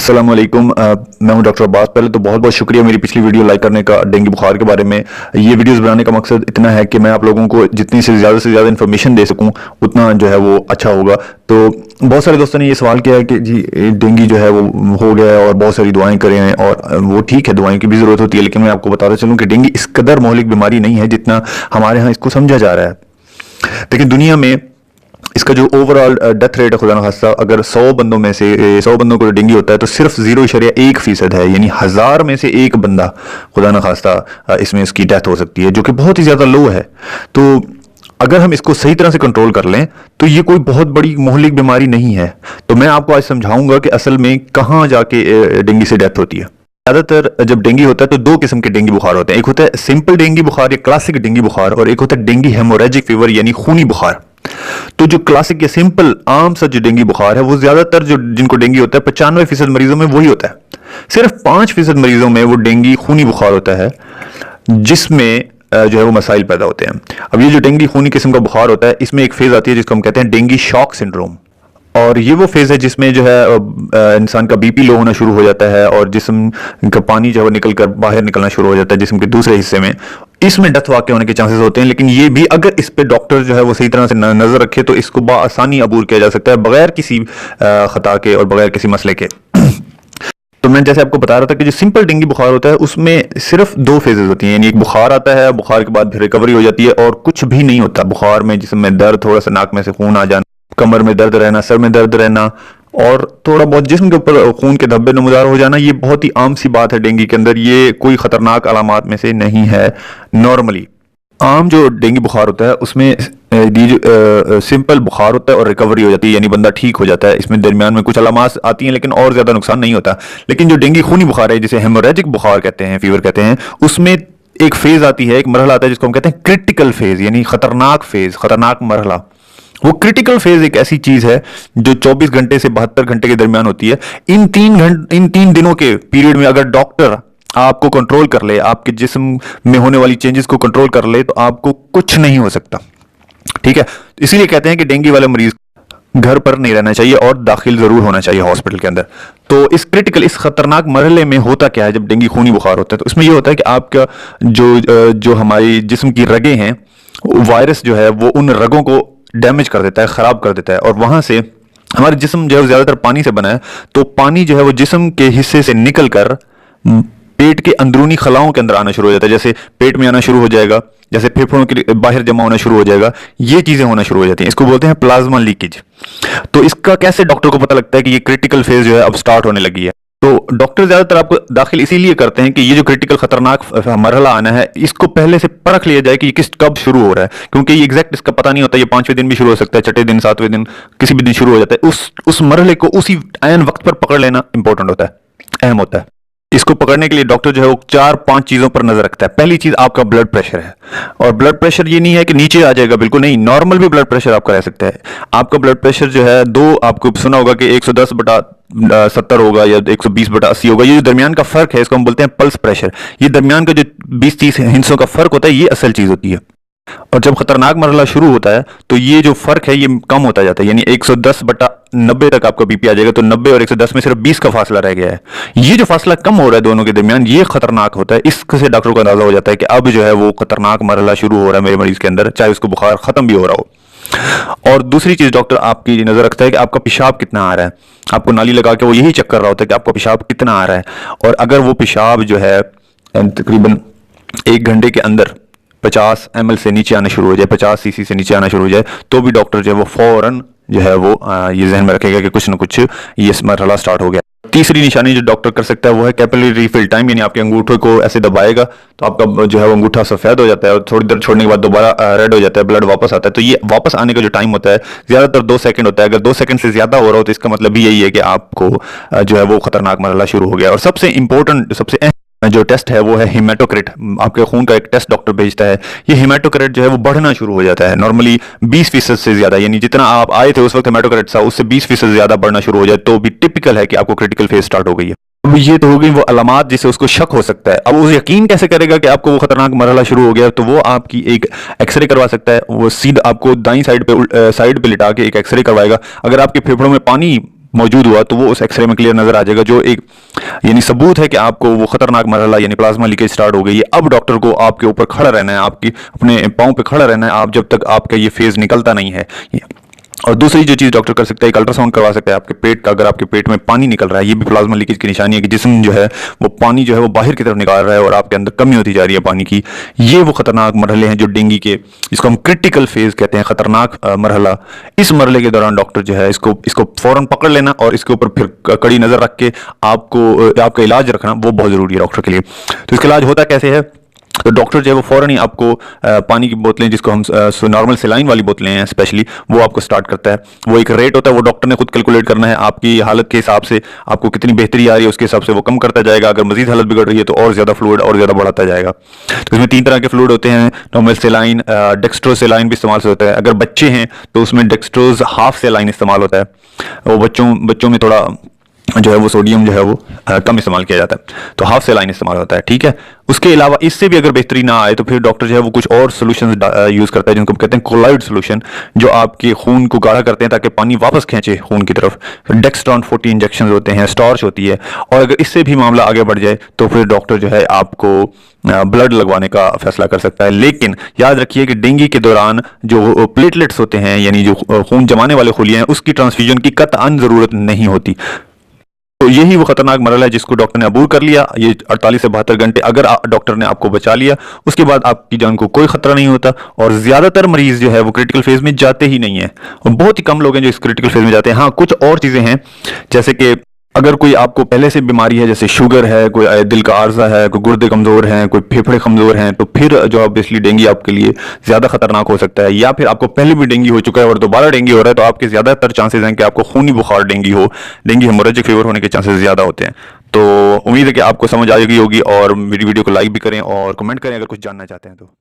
अस्सलाम वालेकुम। मैं हूं डॉक्टर अब्बास। पहले तो बहुत बहुत शुक्रिया मेरी पिछली वीडियो लाइक करने का डेंगू बुखार के बारे में। ये वीडियोस बनाने का मकसद इतना है कि मैं आप लोगों को जितनी से ज़्यादा इन्फॉर्मेशन दे सकूं उतना जो है वो अच्छा होगा। तो बहुत सारे दोस्तों ने ये सवाल किया है कि जी डेंगू जो है वो हो गया है और बहुत सारी दुआएं करें हैं, और वो ठीक है, दुआएं की भी ज़रूरत होती है, लेकिन मैं आपको बताता चलूँ कि डेंगू इस कदर मोहलिक बीमारी नहीं है जितना हमारे यहाँ इसको समझा जा रहा है। लेकिन दुनिया में इसका जो ओवरऑल डेथ रेट है, खुदा न खास्ता, अगर 100 बंदों में से 100 बंदों को डेंगू होता है तो सिर्फ 0.1% है, यानी 1000 में से एक बंदा खुदा न खास्ता इसमें इसकी डेथ हो सकती है, जो कि बहुत ही ज़्यादा लो है। तो अगर हम इसको सही तरह से कंट्रोल कर लें तो ये कोई बहुत बड़ी मोहलिक बीमारी नहीं है। तो मैं आपको आज समझाऊंगा कि असल में कहाँ जाके डेंगू से डेथ होती है। ज़्यादातर जब डेंगू होता है तो दो किस्म के डेंगू बुखार होते हैं। एक होता है सिंपल डेंगू बुखार या क्लासिक डेंगू बुखार, और एक होता है डेंगू हेमोरेजिक फीवर यानी खूनी बुखार। तो जो क्लासिक या सिंपल आम सा जो डेंगू बुखार है वो ज्यादातर जो जिनको डेंगू होता है 95% मरीजों में वही होता है। सिर्फ 5% मरीजों में वो डेंगू खूनी बुखार होता है जिसमें जो है वो मसाइल पैदा होते हैं। अब ये जो डेंगू खूनी किस्म का बुखार होता है इसमें एक फेज आती है जिसको हम कहते हैं डेंगू शॉक सिंड्रोम, और ये वो फेज है जिसमें जो है इंसान का बीपी लो होना शुरू हो जाता है और जिस्म का पानी जो है निकल कर बाहर निकलना शुरू हो जाता है जिस्म के दूसरे हिस्से में। इसमें डेथ वाकई होने के चांसेस होते हैं, लेकिन ये भी अगर इस पे डॉक्टर जो है वो सही तरह से नजर रखे तो इसको बआसानी अबूर किया जा सकता है बगैर किसी खता के और बगैर किसी मसले के। तो मैं जैसे आपको बता रहा था कि जो सिंपल डेंगू बुखार होता है उसमें सिर्फ दो फेजेस होती हैं, यानी एक बुखार आता है, बुखार के बाद फिर रिकवरी हो जाती है और कुछ भी नहीं होता। बुखार में जिस्म में दर्द, थोड़ा सा नाक में से खून आ जाना, कमर में दर्द रहना, सर में दर्द रहना और थोड़ा बहुत जिस्म के ऊपर खून के धब्बे नमूदार हो जाना, ये बहुत ही आम सी बात है डेंगू के अंदर। ये कोई खतरनाक अलामात में से नहीं है। नॉर्मली आम जो डेंगू बुखार होता है उसमें सिंपल बुखार होता है और रिकवरी हो जाती है, यानी बंदा ठीक हो जाता है। इसमें दरमियान में कुछ अलामात आती हैं लेकिन और ज्यादा नुकसान नहीं होता। लेकिन जो डेंगू खूनी बुखार है जिसे हेमोरेजिक बुखार कहते हैं, फीवर कहते हैं, उसमें एक फेज आती है, एक मरहला आता है जिसको हम कहते हैं क्रिटिकल फेज, यानी खतरनाक फेज, खतरनाक मरहला। वो क्रिटिकल फेज एक ऐसी चीज है जो 24 घंटे से 72 घंटे के दरमियान होती है। इन 3 दिनों के पीरियड में अगर डॉक्टर आपको कंट्रोल कर ले, आपके जिस्म में होने वाली चेंजेस को कंट्रोल कर ले, तो आपको कुछ नहीं हो सकता। ठीक है, इसीलिए कहते हैं कि डेंगू वाले मरीज घर पर नहीं रहना चाहिए और दाखिल जरूर होना चाहिए हॉस्पिटल के अंदर। तो इस क्रिटिकल, इस खतरनाक मरहले में होता क्या है जब डेंगू खूनी बुखार होता है, तो इसमें यह होता है कि आपका जो हमारी जिस्म की रगें हैं, वायरस जो है वो उन रगों को डैमेज कर देता है, खराब कर देता है, और वहां से हमारे जिस्म जो है ज्यादातर पानी से बना है, तो पानी जो है वो जिस्म के हिस्से से निकलकर पेट के अंदरूनी खलाओं के अंदर आना शुरू हो जाता है। जैसे पेट में आना शुरू हो जाएगा, जैसे फेफड़ों के बाहर जमा होना शुरू हो जाएगा, ये चीजें होना शुरू हो जाती हैं। इसको बोलते हैं प्लाज्मा लीकेज। तो इसका कैसे डॉक्टर को पता लगता है कि ये क्रिटिकल फेज जो है अब स्टार्ट होने लगी है? तो डॉक्टर ज्यादातर आपको दाखिल इसीलिए करते हैं कि ये जो क्रिटिकल खतरनाक मरहला आना है इसको पहले से परख लिया जाए कि ये कब शुरू हो रहा है, क्योंकि ये एग्जैक्ट इसका पता नहीं होता। ये 5वें दिन भी शुरू हो सकता है, 6ठे दिन, 7वें दिन, किसी भी दिन शुरू हो जाता है। उस मरहले को उसी ऐन वक्त पर पकड़ लेना इंपॉर्टेंट होता है, अहम होता है। इसको पकड़ने के लिए डॉक्टर जो है वो 4-5 चीजों पर नजर रखता है। पहली चीज आपका ब्लड प्रेशर है, और ब्लड प्रेशर ये नहीं है कि नीचे आ जाएगा, बिल्कुल नहीं, नॉर्मल भी ब्लड प्रेशर आपका रह सकता है। आपका ब्लड प्रेशर जो है आपको सुना होगा कि 110/70 होगा या 120/80 होगा। ये जो दरमियान का फर्क है इसको हम बोलते हैं पल्स प्रेशर। ये दरमियान का जो 20-30 हिस्सों का फर्क होता है ये असल चीज होती है। और जब खतरनाक मरहला शुरू होता है तो ये जो फर्क है ये कम होता जाता है, यानी 110/90 तक आपका बीपी आ जाएगा। तो 90 और 110 में सिर्फ 20 का फासला रह गया है। ये जो फासला कम हो रहा है दोनों के दरमियान, ये खतरनाक होता है। इससे डॉक्टर को अंदाजा हो जाता है कि अब जो है वो खतरनाक मरहला शुरू हो रहा है मेरे मरीज के अंदर, चाहे उसको बुखार खत्म भी हो रहा हो। और दूसरी चीज डॉक्टर आपकी नजर रखता है कि आपका पेशाब कितना आ रहा है। आपको नाली लगा के वो यही चेक कर रहा होता है कि आपका पेशाब कितना आ रहा है, और अगर वो पेशाब जो है तकरीबन 1 घंटे के अंदर 50 ml से नीचे आना शुरू हो जाए, 50 cc से नीचे आना शुरू हो जाए, तो भी डॉक्टर जो है वो फौरन जो है वो ये जहन में रखेगा कि कुछ ना कुछ ये मरहला स्टार्ट हो गया। तीसरी निशानी जो डॉक्टर कर सकता है वो है कैपिलरी रिफिल टाइम, यानी आपके अंगूठे को ऐसे दबाएगा तो आपका जो है वो अंगूठा सफेद हो जाता है और थोड़ी देर छोड़ने के बाद दोबारा रेड हो जाता है, ब्लड वापस आता है। तो ये वापस आने का जो टाइम होता है ज्यादातर 2 सेकंड होता है। अगर 2 सेकंड से ज्यादा हो रहा हो तो इसका मतलब भी यही है कि आपको जो है वो खतरनाक मरहला शुरू हो गया। और सबसे इंपॉर्टेंट, सबसे जो टेस्ट है वो है हेमाटोक्रिट। आपके खून का एक टेस्ट डॉक्टर भेजता है। ये हेमाटोक्रिट जो है वो बढ़ना शुरू हो जाता है नॉर्मली 20% से ज्यादा, यानी जितना आप आए थे उस वक्त हेमाटोक्रिट था उससे 20% ज्यादा बढ़ना शुरू हो जाए तो भी टिपिकल है कि आपको क्रिटिकल फेज स्टार्ट हो गई है। अब ये तो हो गई वो अलामात जिसे उसको शक हो सकता है। अब वो यकीन कैसे करेगा कि आपको वो खतरनाक मरहला शुरू हो गया? तो वो आपकी एक एक्सरे करवा सकता है। वो सीधा आपको दाईं साइड पे लिटा के एक एक्सरे करवाएगा। अगर आपके फेफड़ों में पानी मौजूद हुआ तो वो उस एक्सरे में क्लियर नजर आ जाएगा, जो एक यानी सबूत है कि आपको वो खतरनाक मरहला यानी प्लाज्मा लीकेज स्टार्ट हो गई है। अब डॉक्टर को आपके ऊपर खड़ा रहना है, आपकी अपने पाँव पे खड़ा रहना है आप जब तक आपका ये फेज निकलता नहीं है। और दूसरी जो चीज डॉक्टर कर सकता है, एक अल्ट्रासाउंड करवा सकता है आपके पेट का। अगर आपके पेट में पानी निकल रहा है, ये भी प्लाज्मा लीकेज की निशानी है कि जिस्म जो है वो पानी जो है वो बाहर की तरफ निकाल रहा है और आपके अंदर कमी होती जा रही है पानी की। ये वो खतरनाक मरहले हैं जो डेंगू के, जिसको हम क्रिटिकल फेज कहते हैं, खतरनाक मरहला। इस मरहले के दौरान डॉक्टर जो है इसको फौरन पकड़ लेना और इसके ऊपर फिर कड़ी नजर रख के आपका इलाज रखना वो बहुत जरूरी है डॉक्टर के लिए। तो इसका इलाज होता कैसे है? तो डॉक्टर जो है वो फौरन ही आपको पानी की बोतलें, जिसको हम नॉर्मल सेलाइन वाली बोतलें हैं स्पेशली, वो आपको स्टार्ट करता है। वो एक रेट होता है, वो डॉक्टर ने खुद कैलकुलेट करना है आपकी हालत के हिसाब से, आपको कितनी बेहतरी आ रही है उसके हिसाब से वो कम करता जाएगा। अगर मजीद हालत बिगड़ रही है तो और ज्यादा फ्लूइड और ज्यादा बढ़ाता जाएगा। तो इसमें 3 तरह के फ्लूइड होते हैं, नॉर्मल सेलाइन, डेक्स्ट्रोज सेलाइन भी इस्तेमाल से होता है। अगर बच्चे हैं तो उसमें डेक्स्ट्रोज हाफ सेलाइन इस्तेमाल होता है। वो बच्चों में थोड़ा जो है वो सोडियम जो है वो कम इस्तेमाल किया जाता है, तो हाफ सेलाइन इस्तेमाल होता है, ठीक है। उसके अलावा इससे भी अगर बेहतरी ना आए तो फिर डॉक्टर जो है वो कुछ और सॉल्यूशंस यूज करता है, जिनको कहते हैं कोलॉइड सॉल्यूशन, जो आपके खून को गाढ़ा करते हैं ताकि पानी वापस खींचे खून की तरफ। डेक्स्ट्रॉन 40 इंजेक्शन होते हैं, स्टार्च होती है। और अगर इससे भी मामला आगे बढ़ जाए तो फिर डॉक्टर जो है आपको ब्लड लगवाने का फैसला कर सकता है। लेकिन याद रखिए कि डेंगू के दौरान जो प्लेटलेट्स होते हैं यानी जो खून जमाने वाले खुलिया हैं, उसकी ट्रांसफ्यूजन की कतई जरूरत नहीं होती। तो यही वो खतरनाक मरहला है जिसको डॉक्टर ने अबूर कर लिया। ये 48 से 72 घंटे अगर डॉक्टर ने आपको बचा लिया, उसके बाद आपकी जान को कोई खतरा नहीं होता। और ज्यादातर मरीज जो है वो क्रिटिकल फेज में जाते ही नहीं है, और बहुत ही कम लोग हैं जो इस क्रिटिकल फेज में जाते हैं। हाँ, कुछ और चीजें हैं, जैसे कि अगर कोई आपको पहले से बीमारी है, जैसे शुगर है, कोई दिल का आर्जा है, कोई गुर्दे कमजोर हैं, कोई फेफड़े कमजोर हैं, तो फिर जो ऑब्वियसली डेंगू आपके लिए ज्यादा खतरनाक हो सकता है। या फिर आपको पहले भी डेंगू हो चुका है और दोबारा डेंगू हो रहा है, तो आपके ज्यादातर चांसेस हैं कि आपको खूनी बुखार डेंगू हो, डेंगू हेमोरेजिक फीवर होने के चांसेस ज्यादा होते हैं। तो उम्मीद है कि आपको समझ आ गई होगी, और मेरी वीडियो को लाइक भी करें और कमेंट करें अगर कुछ जानना चाहते हैं तो।